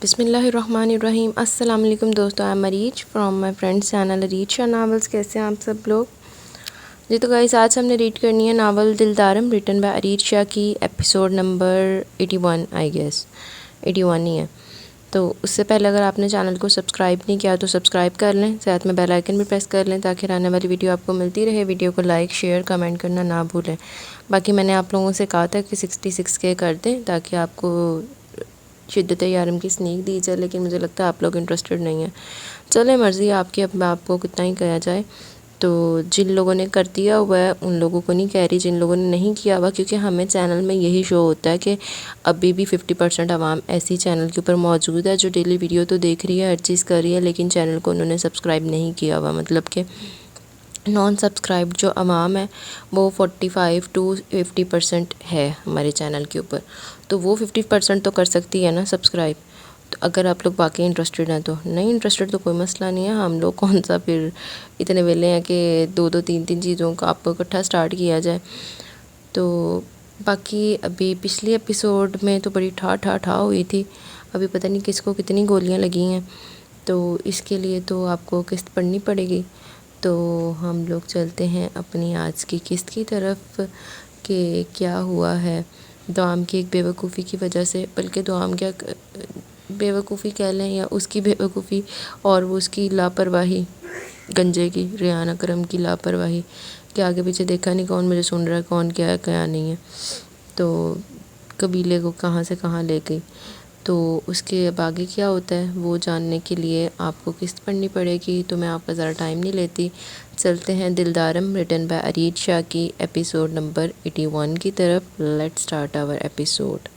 बिस्मिल्लाहिर्रहमानिर्रहीम। अस्सलाम वालेकुम दोस्तों, I am Areej from my friends channel Areej novels. कैसे हैं आप सब लोग? जी तो गाइस, आज हमने रीड करनी है novel Dildaram written by Areej Shah की, एपिसोड नंबर 81 आई गेस 81 ही है। तो उससे पहले अगर आपने चैनल को सब्सक्राइब नहीं किया तो सब्सक्राइब कर लें, साथ में बेल आइकन भी प्रेस कर लें ताकि आने वाली वीडियो आपको मिलती रहे। वीडियो को लाइक शेयर कमेंट करना ना भूलें। बाकी मैंने आप लोगों से कहा था कि 66 के कर दें ताकि आपको शिद्दत यारम की स्नीक दी जाए, लेकिन मुझे लगता है आप लोग इंटरेस्टेड नहीं हैं। चले मर्ज़ी आपकी, अब आपको कितना ही कहा जाए। तो जिन लोगों ने कर दिया हुआ है उन लोगों को नहीं कह रही, जिन लोगों ने नहीं किया हुआ, क्योंकि हमें चैनल में यही शो होता है कि अभी भी 50% आवाम ऐसी चैनल के ऊपर मौजूद है जो डेली वीडियो तो देख रही है, हर चीज़ कर रही है, लेकिन चैनल को उन्होंने सब्सक्राइब नहीं किया हुआ। मतलब कि नॉन सब्सक्राइब्ड जो अवाम है वो 45 टू 50% है हमारे चैनल के ऊपर। तो वो 50% तो कर सकती है ना सब्सक्राइब। तो अगर आप लोग वाकई इंटरेस्टेड हैं, तो नहीं इंटरेस्टेड तो कोई मसला नहीं है। हम लोग कौन सा फिर इतने वेले हैं कि दो दो तीन तीन चीज़ों का आपको इकट्ठा स्टार्ट किया जाए। तो बाकी अभी पिछली एपिसोड में तो बड़ी ठा ठा ठा हुई थी। अभी पता नहीं किसको कितनी गोलियां लगी हैं, तो इसके लिए तो आपको किस्त पढ़नी पड़ेगी। तो हम लोग चलते हैं अपनी आज की किस्त की तरफ कि क्या हुआ है दुआम की एक बेवकूफ़ी की वजह से। बल्कि दुआम क्या, बेवकूफ़ी कह लें या उसकी बेवकूफ़ी और वो उसकी लापरवाही, गंजे की, रेहान अकरम की लापरवाही कि आगे पीछे देखा नहीं कौन मुझे सुन रहा है, कौन क्या है क्या नहीं है। तो कबीले को कहाँ से कहाँ ले गई। तो उसके अब आगे क्या होता है वो जानने के लिए आपको किस्त पढ़नी पड़ेगी। तो मैं आपका ज़रा टाइम नहीं लेती, चलते हैं दिलदारम रिटन बाय अरीज शाह की एपिसोड नंबर 81 की तरफ। Let's start our episode.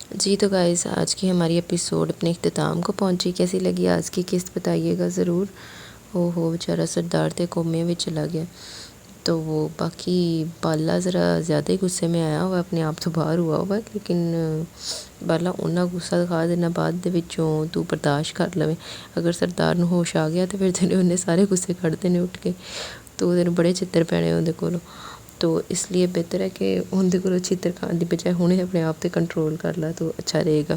जी तो गाइस आज की हमारी एपिसोड अपने इख्तिताम को पहुंची। कैसी लगी आज की किस्त बताइएगा ज़रूर। ओहो बेचारा सरदार तो कोमे में चला गया। तो वो बाकी बाला ज़रा ज़्यादा ही गुस्से में आया हुआ, अपने आप तो बाहर हुआ हुआ, लेकिन बाला उन्ना गुस्सा दिखा देना बाद दे विचों तू बर्दाश्त कर लवे। अगर सरदार नूं होश आ गया तो फिर तेने उन्हें सारे गुस्से कढ़ देने उठ के, तो तेन बड़े चित्तर पैने उहदे कोलों। तो इसलिए बेहतर है कि उहदे कोलों चित्तर खाने की बजाय हुणे अपने आप पे कंट्रोल कर ला तो अच्छा रहेगा।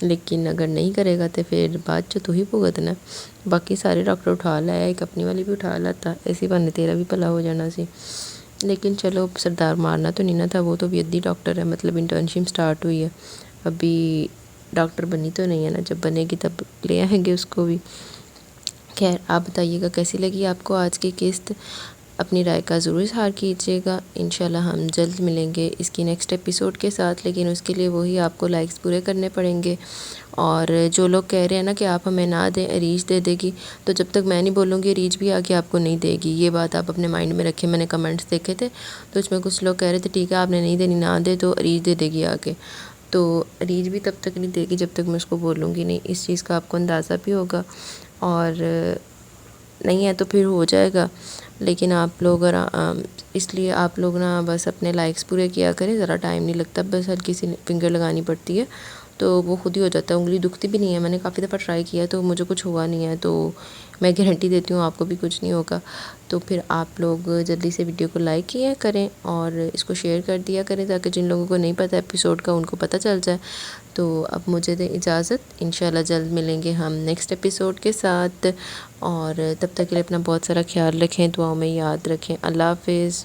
लेकिन अगर नहीं करेगा तो फिर बाद च तू ही भुगतना। बाकी सारे डॉक्टर उठा लाया, एक अपनी वाली भी उठा लाता, इसी बहाने तेरा भी भला हो जाना सी। लेकिन चलो सरदार मारना तो नहीं ना था, वो तो भी अद्धी डॉक्टर है, मतलब इंटर्नशिप स्टार्ट हुई है, अभी डॉक्टर बनी तो नहीं है ना, जब बनेगी तब ले आएंगे उसको भी। खैर आप बताइएगा कैसी लगी आपको आज की किस्त। अपनी राय का ज़रूर इज़हार कीजिएगा। इंशाल्लाह हम जल्द मिलेंगे इसकी नेक्स्ट एपिसोड के साथ, लेकिन उसके लिए वही आपको लाइक्स पूरे करने पड़ेंगे। और जो लोग कह रहे हैं ना कि आप हमें ना दें, रीच दे देगी, तो जब तक मैं नहीं बोलूँगी रीच भी आके आपको नहीं देगी। ये बात आप अपने माइंड में रखें। मैंने कमेंट्स देखे थे तो उसमें कुछ लोग कह रहे थे ठीक है आपने नहीं देनी, ना दे तो रीच दे देगी आके। तो रीच भी तब तक नहीं देगी जब तक मैं उसको बोलूँगी नहीं। इस चीज़ का आपको अंदाज़ा भी होगा, और नहीं है तो फिर हो जाएगा। लेकिन आप लोग इसलिए आप लोग ना बस अपने लाइक्स पूरे किया करें, ज़रा टाइम नहीं लगता, बस हल्की सी फिंगर लगानी पड़ती है तो वो खुद ही हो जाता है। उंगली दुखती भी नहीं है, मैंने काफ़ी दफ़ा ट्राई किया तो मुझे कुछ हुआ नहीं है, तो मैं गारंटी देती हूँ आपको भी कुछ नहीं होगा। तो फिर आप लोग जल्दी से वीडियो को लाइक किया करें और इसको शेयर कर दिया करें, ताकि जिन लोगों को नहीं पता एपिसोड का उनको पता चल जाए। तो अब मुझे दें इजाज़त, इंशाल्लाह जल्द मिलेंगे हम नेक्स्ट एपिसोड के साथ। और तब तक के लिए अपना बहुत सारा ख्याल रखें, दुआओं में याद रखें। अल्लाह हाफिज़।